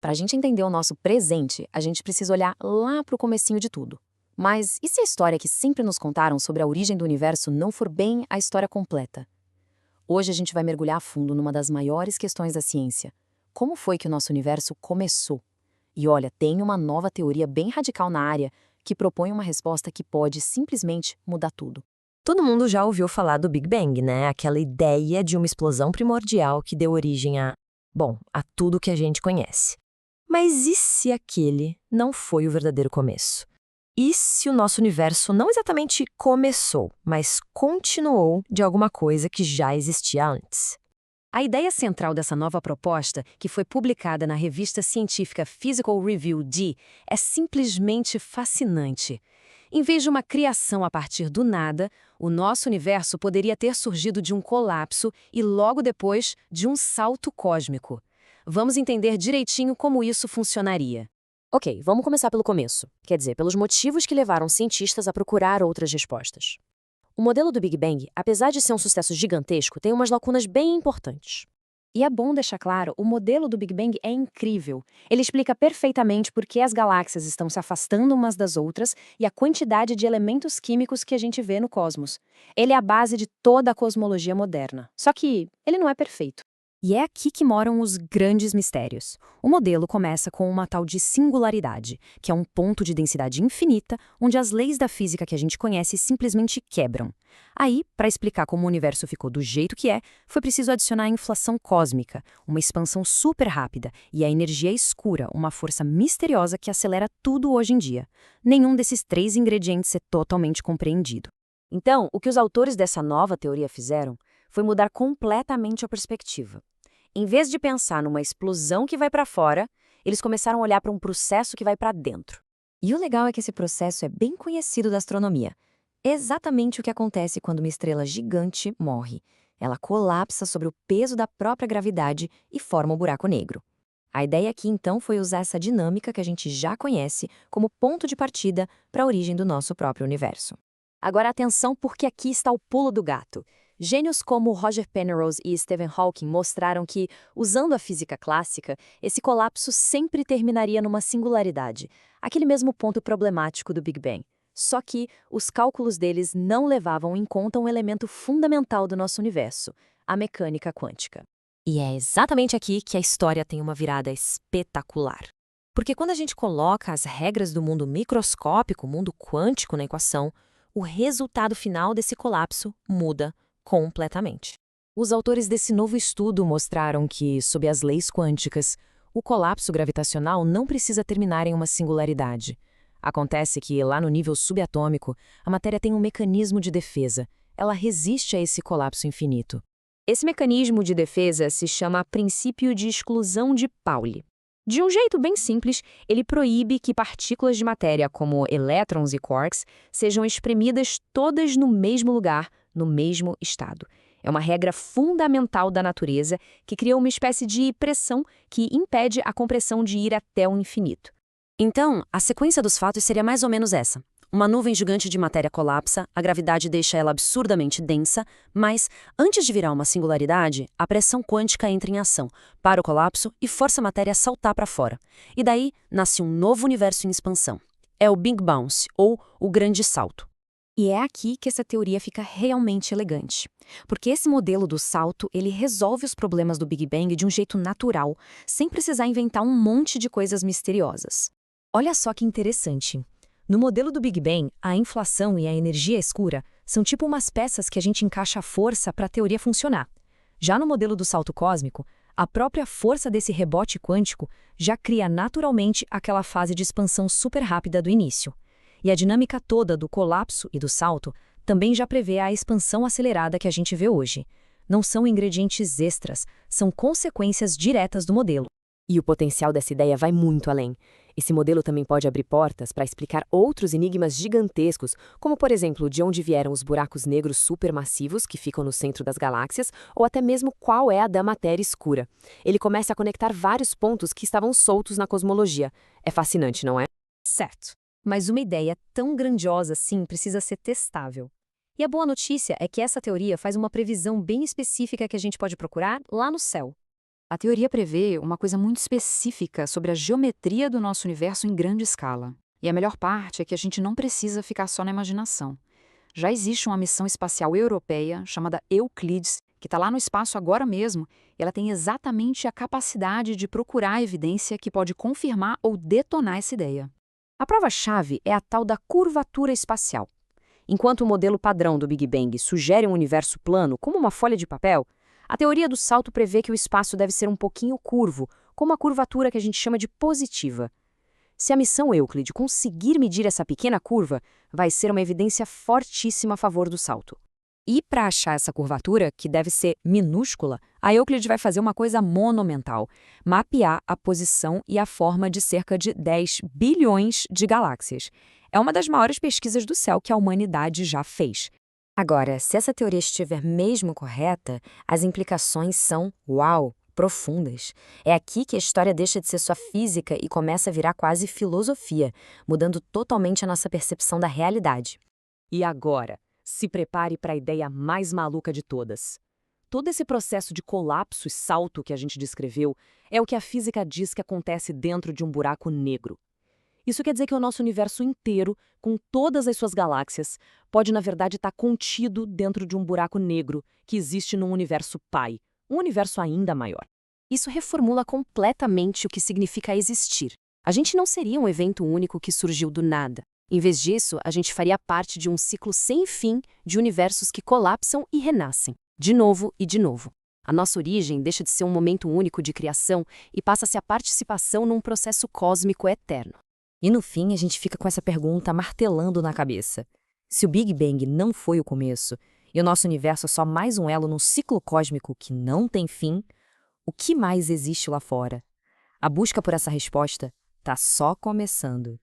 Para a gente entender o nosso presente, a gente precisa olhar lá para o comecinho de tudo. Mas e se a história que sempre nos contaram sobre a origem do universo não for bem a história completa? Hoje a gente vai mergulhar a fundo numa das maiores questões da ciência. Como foi que o nosso universo começou? E olha, tem uma nova teoria bem radical na área que propõe uma resposta que pode simplesmente mudar tudo. Todo mundo já ouviu falar do Big Bang, né? Aquela ideia de uma explosão primordial que deu origem a tudo que a gente conhece. Mas e se aquele não foi o verdadeiro começo? E se o nosso universo não exatamente começou, mas continuou de alguma coisa que já existia antes? A ideia central dessa nova proposta, que foi publicada na revista científica Physical Review D, é simplesmente fascinante. Em vez de uma criação a partir do nada, o nosso universo poderia ter surgido de um colapso e logo depois de um salto cósmico. Vamos entender direitinho como isso funcionaria. Ok, vamos começar pelo começo. Quer dizer, pelos motivos que levaram cientistas a procurar outras respostas. O modelo do Big Bang, apesar de ser um sucesso gigantesco, tem umas lacunas bem importantes. E é bom deixar claro, o modelo do Big Bang é incrível. Ele explica perfeitamente por que as galáxias estão se afastando umas das outras e a quantidade de elementos químicos que a gente vê no cosmos. Ele é a base de toda a cosmologia moderna. Só que ele não é perfeito. E é aqui que moram os grandes mistérios. O modelo começa com uma tal de singularidade, que é um ponto de densidade infinita, onde as leis da física que a gente conhece simplesmente quebram. Aí, para explicar como o universo ficou do jeito que é, foi preciso adicionar a inflação cósmica, uma expansão super rápida, e a energia escura, uma força misteriosa que acelera tudo hoje em dia. Nenhum desses três ingredientes é totalmente compreendido. Então, o que os autores dessa nova teoria fizeram foi mudar completamente a perspectiva. Em vez de pensar numa explosão que vai para fora, eles começaram a olhar para um processo que vai para dentro. E o legal é que esse processo é bem conhecido da astronomia. É exatamente o que acontece quando uma estrela gigante morre. Ela colapsa sobre o peso da própria gravidade e forma um buraco negro. A ideia aqui, então, foi usar essa dinâmica que a gente já conhece como ponto de partida para a origem do nosso próprio universo. Agora atenção, porque aqui está o pulo do gato. Gênios como Roger Penrose e Stephen Hawking mostraram que, usando a física clássica, esse colapso sempre terminaria numa singularidade, aquele mesmo ponto problemático do Big Bang. Só que os cálculos deles não levavam em conta um elemento fundamental do nosso universo, a mecânica quântica. E é exatamente aqui que a história tem uma virada espetacular. Porque quando a gente coloca as regras do mundo microscópico, o mundo quântico na equação, o resultado final desse colapso muda completamente. Os autores desse novo estudo mostraram que, sob as leis quânticas, o colapso gravitacional não precisa terminar em uma singularidade. Acontece que, lá no nível subatômico, a matéria tem um mecanismo de defesa. Ela resiste a esse colapso infinito. Esse mecanismo de defesa se chama princípio de exclusão de Pauli. De um jeito bem simples, ele proíbe que partículas de matéria, como elétrons e quarks, sejam espremidas todas no mesmo lugar, no mesmo estado. É uma regra fundamental da natureza que cria uma espécie de pressão que impede a compressão de ir até o infinito. Então, a sequência dos fatos seria mais ou menos essa. Uma nuvem gigante de matéria colapsa, a gravidade deixa ela absurdamente densa, mas, antes de virar uma singularidade, a pressão quântica entra em ação, para o colapso e força a matéria a saltar para fora. E daí, nasce um novo universo em expansão. É o Big Bounce, ou o Grande Salto. E é aqui que essa teoria fica realmente elegante. Porque esse modelo do salto, ele resolve os problemas do Big Bang de um jeito natural, sem precisar inventar um monte de coisas misteriosas. Olha só que interessante. No modelo do Big Bang, a inflação e a energia escura são tipo umas peças que a gente encaixa a força para a teoria funcionar. Já no modelo do salto cósmico, a própria força desse rebote quântico já cria naturalmente aquela fase de expansão super rápida do início. E a dinâmica toda do colapso e do salto também já prevê a expansão acelerada que a gente vê hoje. Não são ingredientes extras, são consequências diretas do modelo. E o potencial dessa ideia vai muito além. Esse modelo também pode abrir portas para explicar outros enigmas gigantescos, como, por exemplo, de onde vieram os buracos negros supermassivos que ficam no centro das galáxias, ou até mesmo qual é a da matéria escura. Ele começa a conectar vários pontos que estavam soltos na cosmologia. É fascinante, não é? Certo. Mas uma ideia tão grandiosa assim precisa ser testável. E a boa notícia é que essa teoria faz uma previsão bem específica que a gente pode procurar lá no céu. A teoria prevê uma coisa muito específica sobre a geometria do nosso universo em grande escala. E a melhor parte é que a gente não precisa ficar só na imaginação. Já existe uma missão espacial europeia chamada Euclides, que está lá no espaço agora mesmo, e ela tem exatamente a capacidade de procurar a evidência que pode confirmar ou detonar essa ideia. A prova-chave é a tal da curvatura espacial. Enquanto o modelo padrão do Big Bang sugere um universo plano, como uma folha de papel, a teoria do salto prevê que o espaço deve ser um pouquinho curvo, com uma curvatura que a gente chama de positiva. Se a missão Euclid conseguir medir essa pequena curva, vai ser uma evidência fortíssima a favor do salto. E para achar essa curvatura, que deve ser minúscula, a Euclid vai fazer uma coisa monumental: mapear a posição e a forma de cerca de 10 bilhões de galáxias. É uma das maiores pesquisas do céu que a humanidade já fez. Agora, se essa teoria estiver mesmo correta, as implicações são, uau, profundas. É aqui que a história deixa de ser só física e começa a virar quase filosofia, mudando totalmente a nossa percepção da realidade. E agora, se prepare para a ideia mais maluca de todas. Todo esse processo de colapso e salto que a gente descreveu é o que a física diz que acontece dentro de um buraco negro. Isso quer dizer que o nosso universo inteiro, com todas as suas galáxias, pode na verdade estar contido dentro de um buraco negro que existe num universo pai, um universo ainda maior. Isso reformula completamente o que significa existir. A gente não seria um evento único que surgiu do nada. Em vez disso, a gente faria parte de um ciclo sem fim de universos que colapsam e renascem, de novo e de novo. A nossa origem deixa de ser um momento único de criação e passa a ser a participação num processo cósmico eterno. E no fim, a gente fica com essa pergunta martelando na cabeça. Se o Big Bang não foi o começo, e o nosso universo é só mais um elo num ciclo cósmico que não tem fim, o que mais existe lá fora? A busca por essa resposta está só começando.